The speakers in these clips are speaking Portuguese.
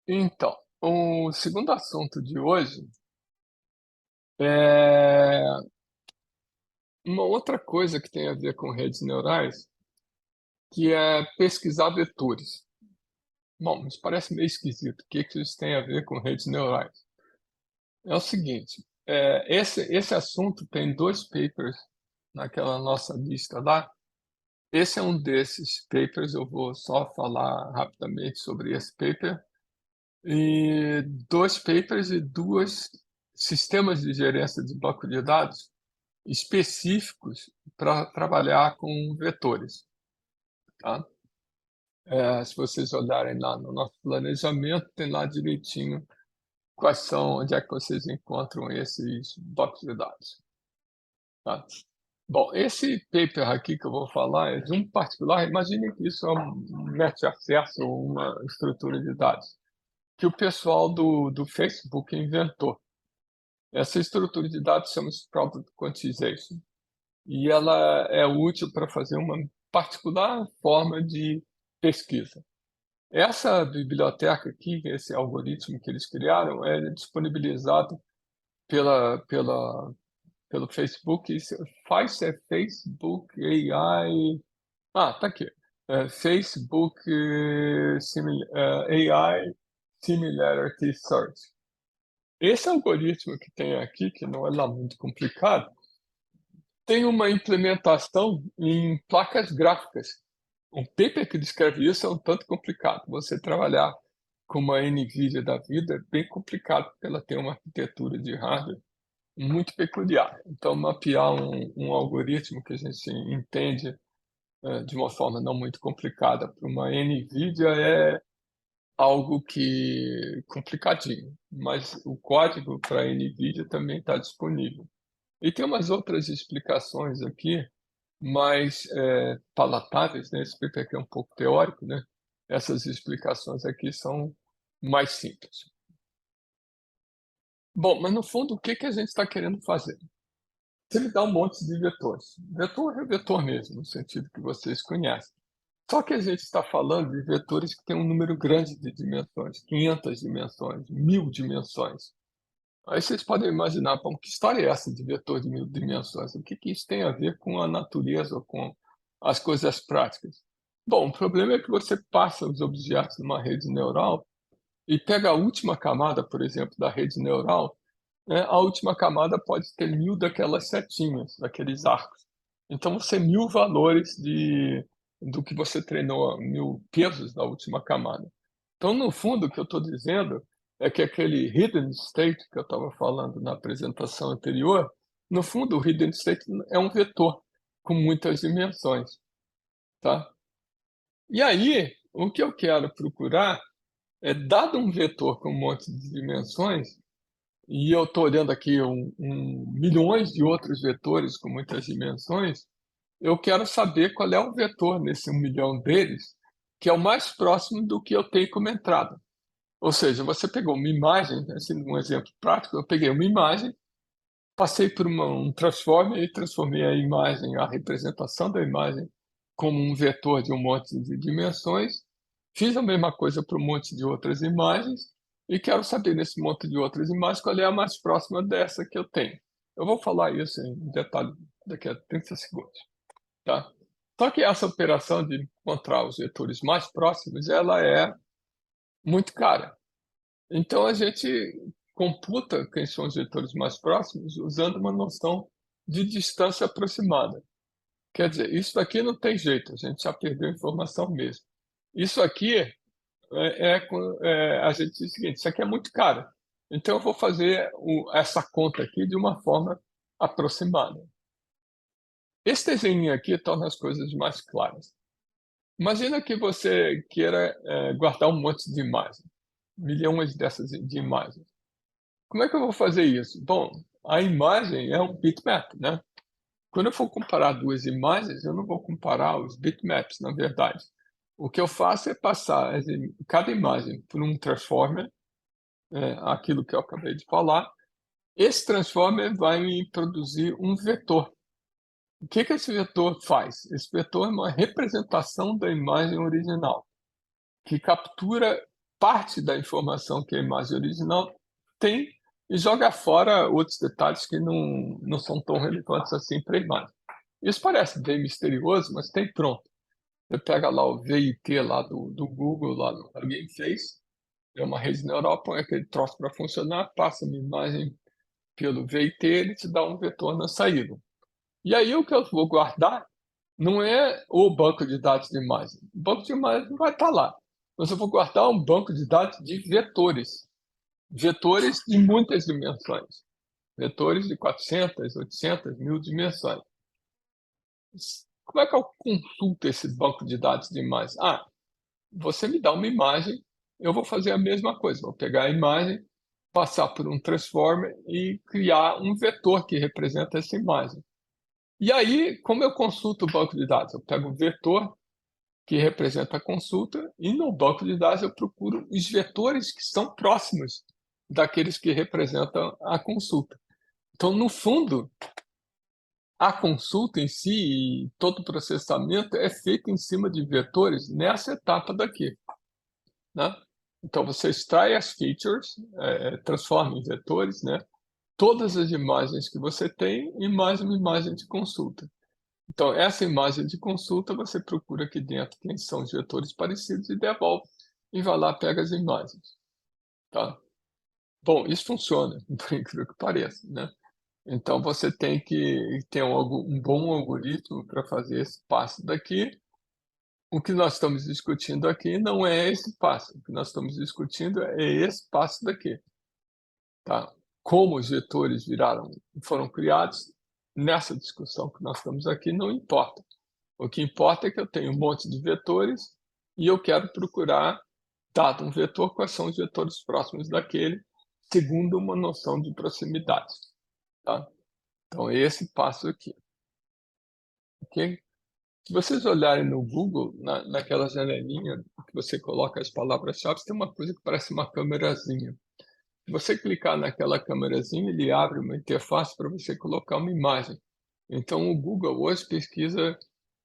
Então, o segundo assunto de hoje é uma outra coisa que tem a ver com redes neurais, que é pesquisar vetores. Bom, isso parece meio esquisito. O que que isso tem a ver com redes neurais? É o seguinte, esse assunto tem 2 papers naquela nossa lista lá. Esse é um desses papers, eu vou só falar rapidamente sobre esse paper. E 2 papers e 2 sistemas de gerência de banco de dados específicos para trabalhar com vetores, tá. Se vocês olharem lá no nosso planejamento, tem lá direitinho quais são onde é que vocês encontram esses bancos de dados, tá. Bom, esse paper aqui que eu vou falar é de um particular. Imagine que isso é um meta-acesso, uma estrutura de dados, que o pessoal do Facebook inventou. Essa estrutura de dados chama-se Product Quantization, e ela é útil para fazer uma particular forma de pesquisa. Essa biblioteca aqui, esse algoritmo que eles criaram, é disponibilizado pelo Facebook. Isso faz Facebook AI. Tá aqui. Facebook AI Similarity Search. Esse algoritmo que tem aqui, que não é lá muito complicado, tem uma implementação em placas gráficas. Um paper que descreve isso é um tanto complicado. Você trabalhar com uma NVIDIA da vida é bem complicado, porque ela tem uma arquitetura de hardware muito peculiar. Então, mapear um algoritmo que a gente entende de uma forma não muito complicada para uma NVIDIA é algo que complicadinho, mas o código para a NVIDIA também está disponível. E tem umas outras explicações aqui, mais palatáveis, né? Esse paper aqui é um pouco teórico, né? Essas explicações aqui são mais simples. Bom, mas no fundo, o que que a gente está querendo fazer? Você me dá um monte de vetores. Vetor é vetor mesmo, no sentido que vocês conhecem. Só que a gente está falando de vetores que têm um número grande de dimensões, 500 dimensões, 1000 dimensões. Aí vocês podem imaginar, bom, que história é essa de vetor de 1000 dimensões? O que que isso tem a ver com a natureza ou com as coisas práticas? Bom, o problema é que você passa os objetos numa rede neural e pega a última camada, por exemplo, da rede neural, né? A última camada pode ter 1000 daquelas setinhas, daqueles arcos. Então, você 1000 valores do que você treinou, 1000 pesos da última camada. Então, no fundo, o que eu estou dizendo é que aquele hidden state que eu estava falando na apresentação anterior, no fundo, o hidden state é um vetor com muitas dimensões, tá? E aí, o que eu quero procurar é, dado um vetor com um monte de dimensões, e eu estou olhando aqui milhões de outros vetores com muitas dimensões, eu quero saber qual é o vetor nesse 1 milhão deles, que é o mais próximo do que eu tenho como entrada. Ou seja, você pegou uma imagem, assim, um exemplo prático, eu peguei uma imagem, passei por um transformer e transformei a imagem, a representação da imagem, como um vetor de um monte de dimensões, fiz a mesma coisa para um monte de outras imagens, e quero saber nesse monte de outras imagens qual é a mais próxima dessa que eu tenho. Eu vou falar isso em detalhe daqui a 30 segundos, tá? Só que essa operação de encontrar os vetores mais próximos, ela é muito cara. Então a gente computa quem são os vetores mais próximos usando uma noção de distância aproximada. Quer dizer, isso daqui não tem jeito, a gente já perdeu a informação mesmo. Isso aqui a gente diz o seguinte: isso aqui é muito caro, então eu vou fazer essa conta aqui de uma forma aproximada. Esse desenho aqui torna as coisas mais claras. Imagina que você queira guardar um monte de imagens, milhões dessas de imagens. Como é que eu vou fazer isso? Bom, a imagem é um bitmap, né? Quando eu for comparar 2 imagens, eu não vou comparar os bitmaps, na verdade. O que eu faço é passar cada imagem por um transformer, aquilo que eu acabei de falar. Esse transformer vai me produzir um vetor. O que que esse vetor faz? Esse vetor é uma representação da imagem original, que captura parte da informação que a imagem original tem e joga fora outros detalhes que não são tão relevantes assim para a imagem. Isso parece bem misterioso, mas tem pronto. Você pega lá o VIT lá do Google, lá alguém fez, é uma rede neural, põe aquele troço para funcionar, passa uma imagem pelo VIT, ele te dá um vetor na saída. E aí o que eu vou guardar não é o banco de dados de imagem. O banco de imagem não vai estar lá. Mas eu vou guardar um banco de dados de vetores. Vetores de muitas dimensões. Vetores de 400, 800, 1000 dimensões. Como é que eu consulto esse banco de dados de imagem? Você me dá uma imagem, eu vou fazer a mesma coisa. Vou pegar a imagem, passar por um transformer e criar um vetor que representa essa imagem. E aí, como eu consulto o banco de dados? Eu pego o vetor que representa a consulta e no banco de dados eu procuro os vetores que são próximos daqueles que representam a consulta. Então, no fundo, a consulta em si e todo o processamento é feito em cima de vetores nessa etapa daqui, né? Então, você extrai as features, transforma em vetores, né? Todas as imagens que você tem em mais uma imagem de consulta. Então, essa imagem de consulta, você procura aqui dentro quem são os vetores parecidos e devolve, e vai lá, pega as imagens, tá? Bom, isso funciona, por incrível que pareça, né? Então, você tem que ter um bom algoritmo para fazer esse passo daqui. O que nós estamos discutindo aqui não é esse passo, o que nós estamos discutindo é esse passo daqui, tá? Como os vetores foram criados, nessa discussão que nós estamos aqui, não importa. O que importa é que eu tenho um monte de vetores e eu quero procurar, dado um vetor, quais são os vetores próximos daquele, segundo uma noção de proximidade, tá? Então, esse passo aqui, ok? Se vocês olharem no Google, naquela janelinha que você coloca as palavras-chave, tem uma coisa que parece uma câmerazinha. Se você clicar naquela câmerazinha, ele abre uma interface para você colocar uma imagem. Então, o Google hoje pesquisa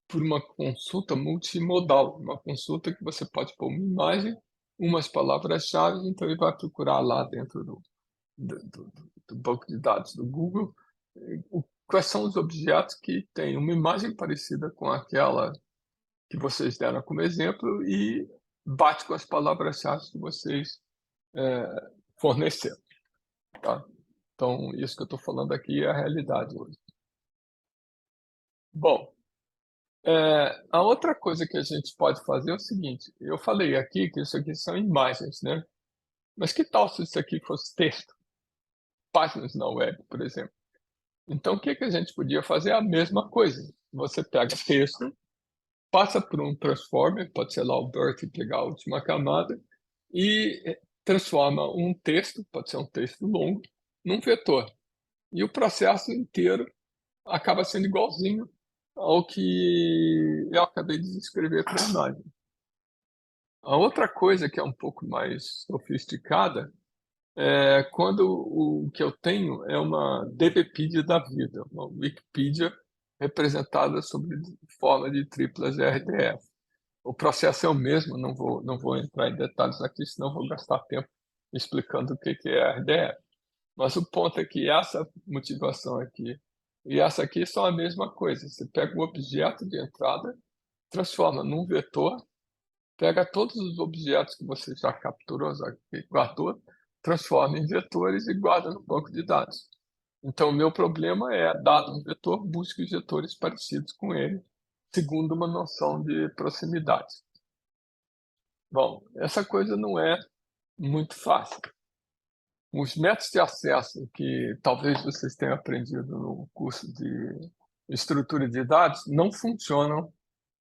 por uma consulta multimodal, uma consulta que você pode pôr uma imagem, umas palavras-chave, então ele vai procurar lá dentro do banco de dados do Google quais são os objetos que têm uma imagem parecida com aquela que vocês deram como exemplo e bate com as palavras-chave que vocês forneceram, tá? Então, isso que eu estou falando aqui é a realidade hoje. Bom, a outra coisa que a gente pode fazer é o seguinte, eu falei aqui que isso aqui são imagens, né? Mas que tal se isso aqui fosse texto? Páginas na web, por exemplo. Então, o que a gente podia fazer? A mesma coisa. Você pega texto, passa por um transformer, pode ser lá o BERT e pegar a última camada, e transforma um texto, pode ser um texto longo, num vetor. E o processo inteiro acaba sendo igualzinho ao que eu acabei de descrever para a imagem. A outra coisa que é um pouco mais sofisticada é quando o que eu tenho é uma DBpedia da vida, uma Wikipedia representada sob forma de triplas RDF. O processo é o mesmo, não vou entrar em detalhes aqui, senão vou gastar tempo explicando o que é RDF. Mas o ponto é que essa motivação aqui e essa aqui são a mesma coisa. Você pega o objeto de entrada, transforma num vetor, pega todos os objetos que você já capturou, já guardou, transforma em vetores e guarda no banco de dados. Então, o meu problema é, dado um vetor, busque os vetores parecidos com ele, segundo uma noção de proximidade. Bom, essa coisa não é muito fácil. Os métodos de acesso que talvez vocês tenham aprendido no curso de estrutura de dados não funcionam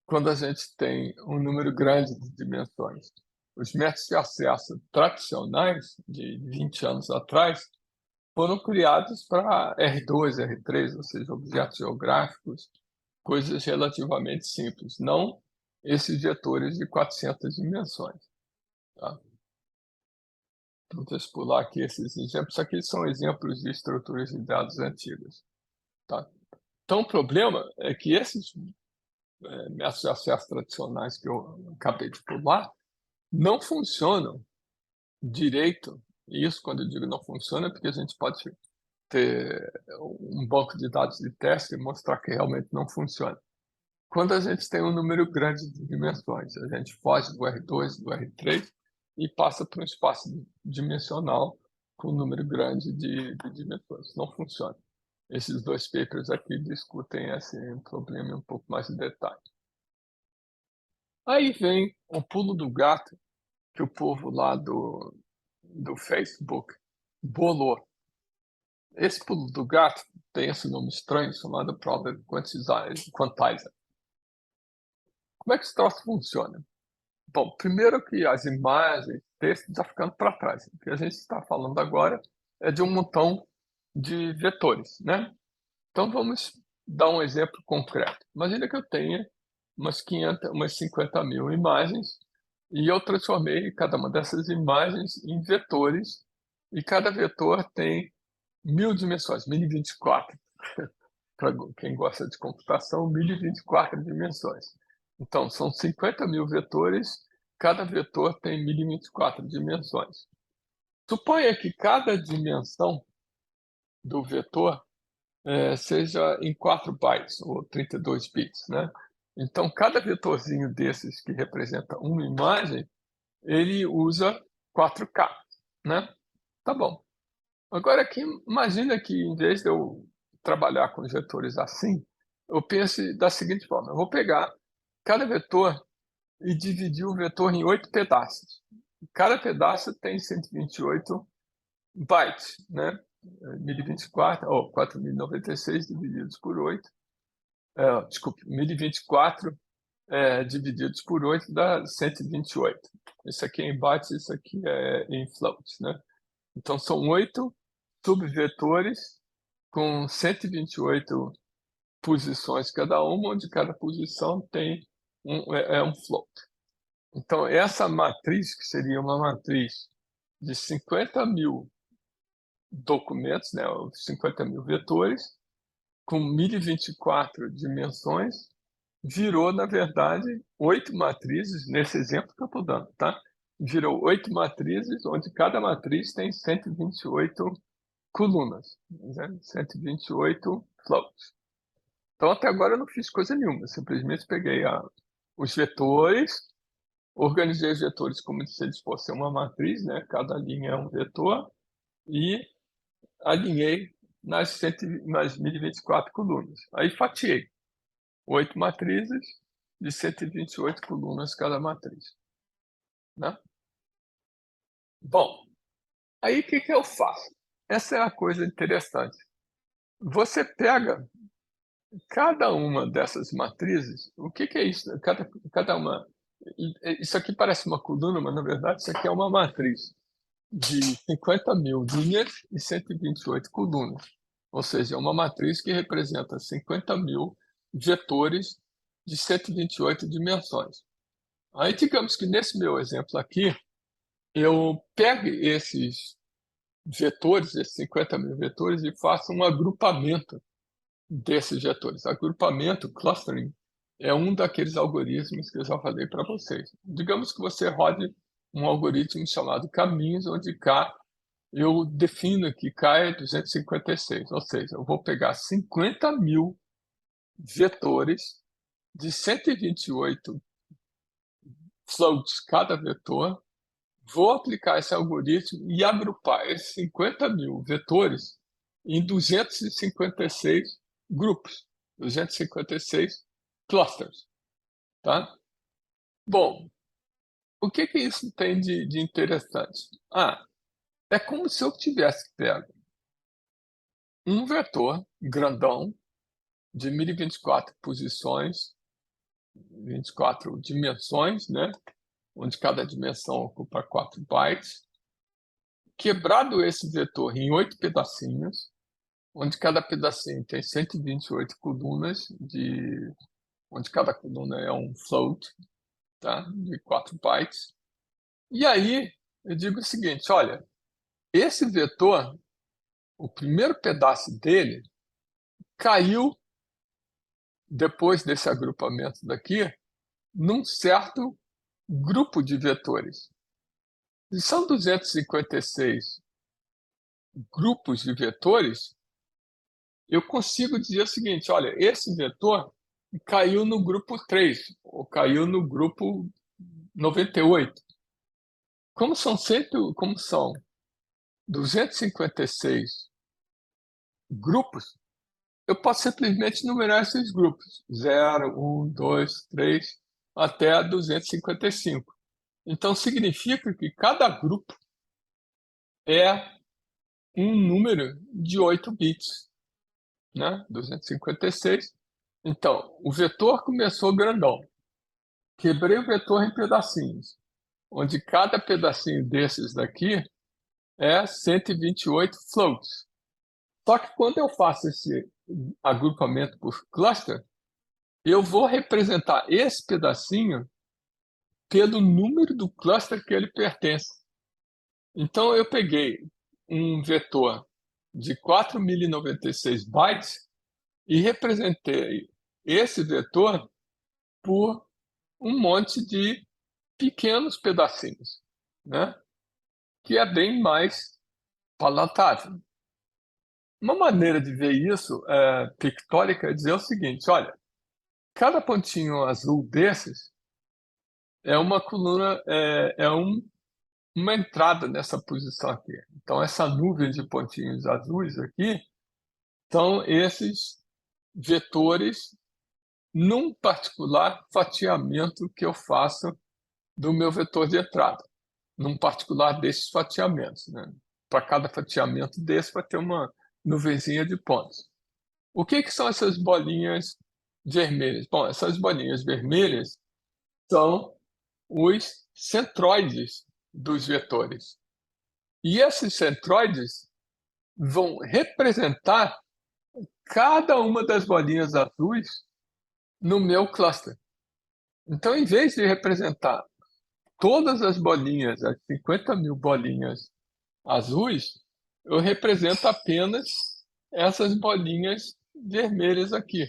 quando a gente tem um número grande de dimensões. Os métodos de acesso tradicionais, de 20 anos atrás, foram criados para R2, R3, ou seja, objetos geográficos, coisas relativamente simples, não esses vetores de 400 dimensões. Tá? Então, deixa eu pular aqui esses exemplos. Aqui são exemplos de estruturas de dados antigas. Tá? Então, o problema é que esses métodos de acesso tradicionais que eu acabei de pular não funcionam direito, e isso quando eu digo não funciona, é porque a gente pode ter um banco de dados de teste e mostrar que realmente não funciona. Quando a gente tem um número grande de dimensões, a gente foge do R2, do R3 e passa para um espaço dimensional com um número grande de dimensões. Não funciona. Esses dois papers aqui discutem esse problema em um pouco mais de detalhe. Aí vem o pulo do gato que o povo lá do Facebook bolou. Esse pulo do gato tem esse nome estranho chamado Problem Quantizer. Como é que esse troço funciona? Bom, primeiro que as imagens, texto está ficando para trás. O que a gente está falando agora é de um montão de vetores, né? Então vamos dar um exemplo concreto. Imagina que eu tenha umas 50 mil imagens e eu transformei cada uma dessas imagens em vetores e cada vetor tem 1000 dimensões, 1024. Para quem gosta de computação, 1024 dimensões. Então, são 50 mil vetores, cada vetor tem 1024 dimensões. Suponha que cada dimensão do vetor seja em 4 bytes, ou 32 bits, né? Então, cada vetorzinho desses que representa uma imagem, ele usa 4K, né? Tá bom. Agora aqui, imagina que em vez de eu trabalhar com os vetores assim, eu pense da seguinte forma: eu vou pegar cada vetor e dividir o vetor em 8 pedaços. Cada pedaço tem 128 bytes, né? 1024, ou 4096 divididos por 8. Desculpe, 1024 divididos por 8 dá 128. Isso aqui é em bytes, isso aqui é em floats, né? Então são 8 subvetores com 128 posições cada uma, onde cada posição tem um float. Então, essa matriz, que seria uma matriz de 50 mil documentos, né, 50 mil vetores, com 1024 dimensões, virou, na verdade, 8 matrizes, nesse exemplo que eu estou dando, tá? Virou 8 matrizes, onde cada matriz tem 128 colunas, né? 128 floats. Então, até agora eu não fiz coisa nenhuma, simplesmente peguei os vetores, organizei os vetores como se eles fossem uma matriz, né? Cada linha é um vetor, e alinhei nas 1024 colunas. Aí fatiei 8 matrizes de 128 colunas cada matriz, né? Bom, aí o que eu faço? Essa é a coisa interessante. Você pega cada uma dessas matrizes, o que é isso? Cada uma. Isso aqui parece uma coluna, mas na verdade isso aqui é uma matriz de 50 mil linhas e 128 colunas. Ou seja, é uma matriz que representa 50 mil vetores de 128 dimensões. Aí, digamos que nesse meu exemplo aqui, eu pego esses vetores, esses 50 mil vetores, e faço um agrupamento desses vetores. Agrupamento, clustering, é um daqueles algoritmos que eu já falei para vocês. Digamos que você rode um algoritmo chamado caminhos, onde K, eu defino que K é 256, ou seja, eu vou pegar 50 mil vetores de 128 floats cada vetor, vou aplicar esse algoritmo e agrupar esses 50 mil vetores em 256 grupos, 256 clusters, tá? Bom, o que isso tem de interessante? É como se eu tivesse pego um vetor grandão de 1024 posições, 24 dimensões, né? Onde cada dimensão ocupa 4 bytes, quebrado esse vetor em 8 pedacinhos, onde cada pedacinho tem 128 colunas, onde cada coluna é um float, tá? De 4 bytes. E aí eu digo o seguinte: olha, esse vetor, o primeiro pedaço dele, caiu, depois desse agrupamento daqui, num certo grupo de vetores. Se são 256 grupos de vetores, eu consigo dizer o seguinte: olha, esse vetor caiu no grupo 3, ou caiu no grupo 98. Como são 256 grupos, eu posso simplesmente numerar esses grupos: 0, 1, 2, 3, até 255. Então, significa que cada grupo é um número de 8 bits, né? 256. Então, o vetor começou grandão. Quebrei o vetor em pedacinhos, onde cada pedacinho desses daqui é 128 floats. Só que quando eu faço esse agrupamento por cluster, eu vou representar esse pedacinho pelo número do cluster que ele pertence. Então, eu peguei um vetor de 4.096 bytes e representei esse vetor por um monte de pequenos pedacinhos, né? Que é bem mais palatável. Uma maneira de ver isso pictórica é dizer o seguinte: olha, cada pontinho azul desses é uma coluna, uma entrada nessa posição aqui. Então, essa nuvem de pontinhos azuis aqui são esses vetores num particular fatiamento que eu faço do meu vetor de entrada, num particular desses fatiamentos, né? Para cada fatiamento desse vai ter uma nuvenzinha de pontos. O que são essas bolinhas vermelhas? Bom, essas bolinhas vermelhas são os centroides dos vetores. E esses centroides vão representar cada uma das bolinhas azuis no meu cluster. Então, em vez de representar todas as bolinhas, as 50.000 bolinhas azuis, eu represento apenas essas bolinhas vermelhas aqui.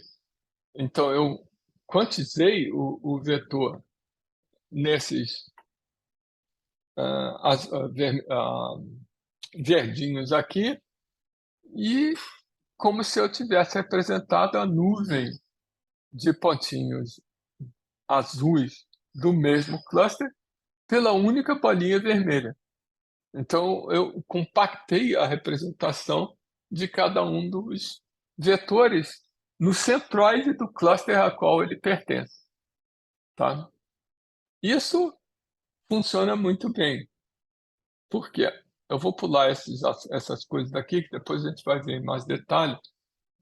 Então, eu quantizei o vetor nesses verdinhos aqui, e como se eu tivesse representado a nuvem de pontinhos azuis do mesmo cluster pela única bolinha vermelha. Então, eu compactei a representação de cada um dos vetores no centroide do cluster a qual ele pertence. Tá? Isso funciona muito bem. Por quê? Eu vou pular essas coisas daqui, que depois a gente vai ver em mais detalhe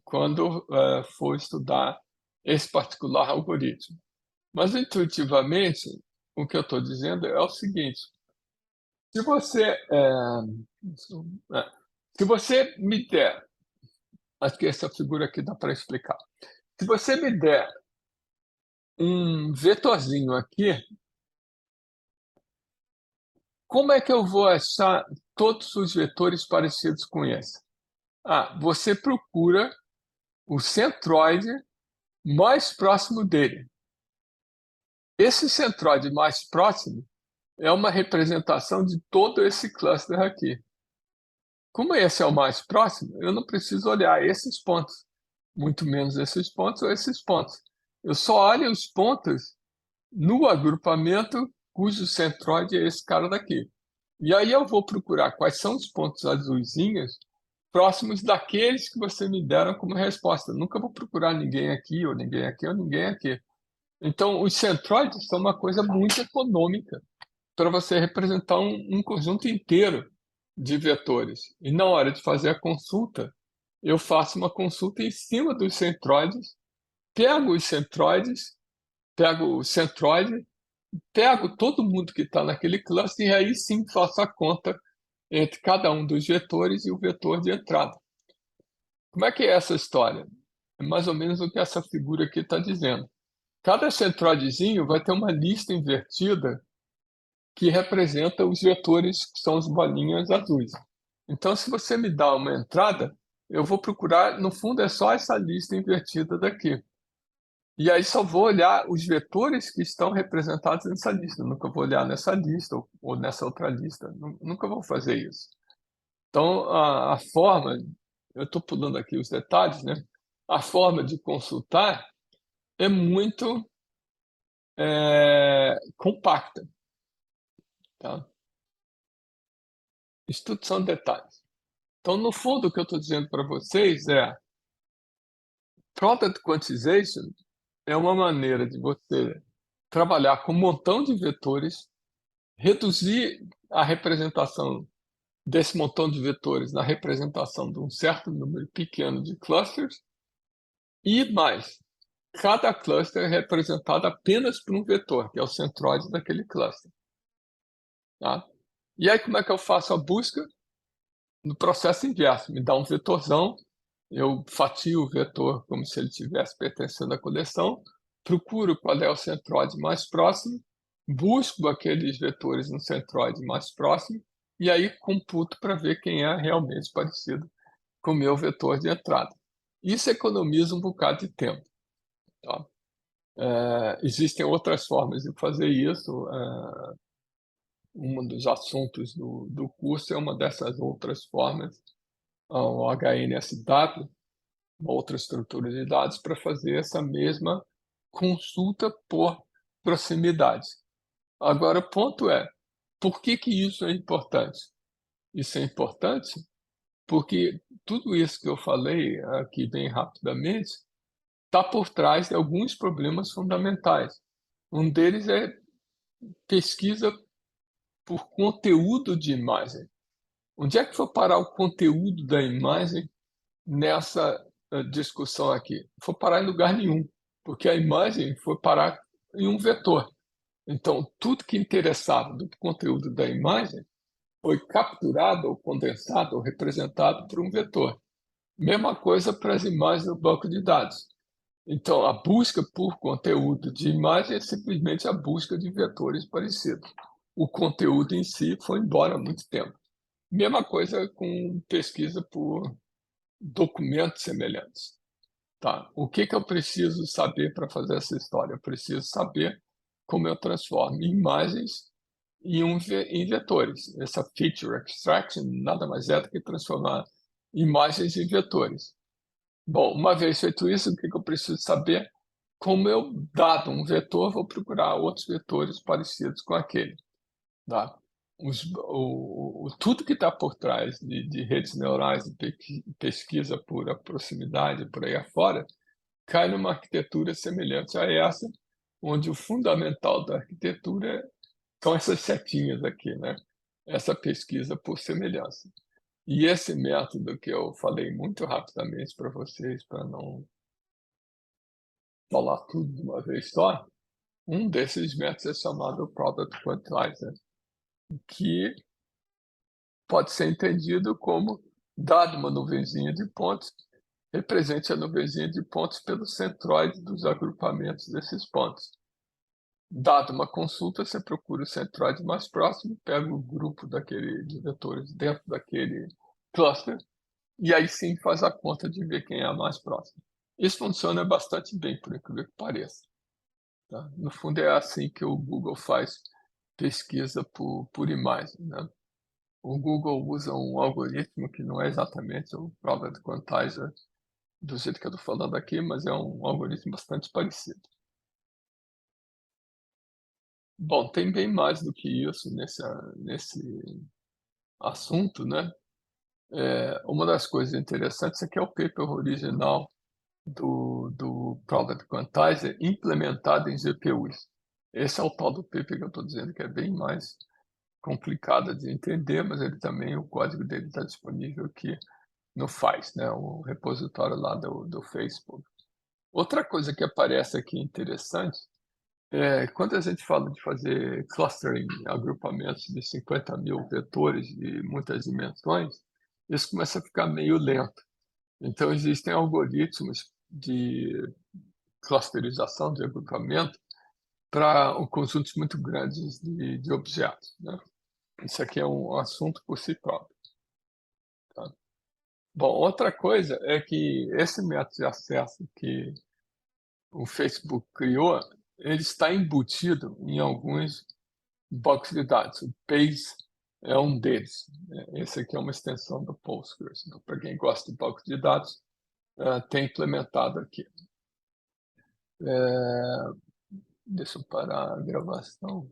quando for estudar esse particular algoritmo. Mas, intuitivamente, o que eu estou dizendo é o seguinte: se você, se você me der, acho que essa figura aqui dá para explicar. Se você me der um vetorzinho aqui, como é que eu vou achar todos os vetores parecidos com esse? Você procura o centroide mais próximo dele. Esse centroide mais próximo é uma representação de todo esse cluster aqui. Como esse é o mais próximo, eu não preciso olhar esses pontos, muito menos esses pontos ou esses pontos. Eu só olho os pontos no agrupamento cujo centroide é esse cara daqui. E aí eu vou procurar quais são os pontos azulzinhos próximos daqueles que você me deram como resposta. Eu nunca vou procurar ninguém aqui, ou ninguém aqui, ou ninguém aqui. Então, os centroides são uma coisa muito econômica para você representar um conjunto inteiro de vetores. E na hora de fazer a consulta, eu faço uma consulta em cima dos centroides, pego os centroides, pego o centroide, pego todo mundo que está naquele cluster e aí sim faço a conta entre cada um dos vetores e o vetor de entrada. Como é que é essa história? É mais ou menos o que essa figura aqui está dizendo. Cada centroidezinho vai ter uma lista invertida que representa os vetores que são as bolinhas azuis. Então, se você me dá uma entrada, eu vou procurar, no fundo, é só essa lista invertida daqui. E aí só vou olhar os vetores que estão representados nessa lista, nunca vou olhar nessa lista ou nessa outra lista, nunca vou fazer isso. Então a forma, eu estou pulando aqui os detalhes, né, a forma de consultar é muito, compacta, tá. Isso tudo são detalhes. Então no fundo o que eu estou dizendo para vocês é, Product Quantization é uma maneira de você trabalhar com um montão de vetores, reduzir a representação desse montão de vetores na representação de um certo número pequeno de clusters, e mais, cada cluster é representado apenas por um vetor, que é o centroide daquele cluster. Tá? E aí como é que eu faço a busca? No processo inverso, me dá um vetorzão, eu fatio o vetor como se ele estivesse pertencendo à coleção, procuro qual é o centroide mais próximo, busco aqueles vetores no centroide mais próximo, e aí computo para ver quem é realmente parecido com o meu vetor de entrada. Isso economiza um bocado de tempo. Tá? Existem outras formas de fazer isso, um dos assuntos do curso é uma dessas outras formas, o HNSW, uma outra estrutura de dados para fazer essa mesma consulta por proximidade. Agora o ponto é, por que que isso é importante? Isso é importante porque tudo isso que eu falei aqui bem rapidamente está por trás de alguns problemas fundamentais. Um deles é pesquisa por conteúdo de imagem. Onde é que foi parar o conteúdo da imagem nessa discussão aqui? Não foi parar em lugar nenhum, porque a imagem foi parar em um vetor. Então, tudo que interessava do conteúdo da imagem foi capturado, ou condensado, ou representado por um vetor. Mesma coisa para as imagens no banco de dados. Então, a busca por conteúdo de imagem é simplesmente a busca de vetores parecidos. O conteúdo em si foi embora há muito tempo. Mesma coisa com pesquisa por documentos semelhantes. Tá? O que eu preciso saber para fazer essa história? Eu preciso saber como eu transformo imagens em vetores. Essa feature extraction nada mais é do que transformar imagens em vetores. Bom, uma vez feito isso, o que eu preciso saber? Como eu, dado um vetor, vou procurar outros vetores parecidos com aquele. Tá? Tudo que está por trás de redes neurais, de pesquisa por a proximidade, por aí afora, cai numa arquitetura semelhante a essa, onde o fundamental da arquitetura são essas setinhas aqui, né? Essa pesquisa por semelhança. E esse método que eu falei muito rapidamente para vocês, para não falar tudo de uma vez só, um desses métodos é chamado Product Quantizer, que pode ser entendido como, dado uma nuvenzinha de pontos, represente a nuvenzinha de pontos pelo centroide dos agrupamentos desses pontos. Dado uma consulta, você procura o centroide mais próximo, pega o grupo de vetores dentro daquele cluster, e aí sim faz a conta de ver quem é a mais próxima. Isso funciona bastante bem, por incrível que pareça. Tá? No fundo, é assim que o Google faz pesquisa por imagem. Né? O Google usa um algoritmo que não é exatamente o Product Quantizer do jeito que eu estou falando aqui, mas é um algoritmo bastante parecido. Bom, tem bem mais do que isso nesse assunto, né? Uma das coisas interessantes é que é o paper original do Product Quantizer implementado em GPUs. Esse é o tal do paper que eu estou dizendo que é bem mais complicado de entender, mas ele também, o código dele está disponível aqui no Faz, né? O repositório lá do Facebook. Outra coisa que aparece aqui interessante é quando a gente fala de fazer clustering, agrupamentos de 50.000 vetores de muitas dimensões, isso começa a ficar meio lento. Então, existem algoritmos de clusterização, de agrupamento, para conjuntos muito grandes de objetos. Né? Isso aqui é um assunto por si próprio. Tá? Bom, outra coisa é que esse método de acesso que o Facebook criou, ele está embutido em alguns bancos de dados. O Base é um deles. Esse aqui é uma extensão do Postgres. Então, para quem gosta de banco de dados, tem implementado aqui. Deixa eu parar a gravação.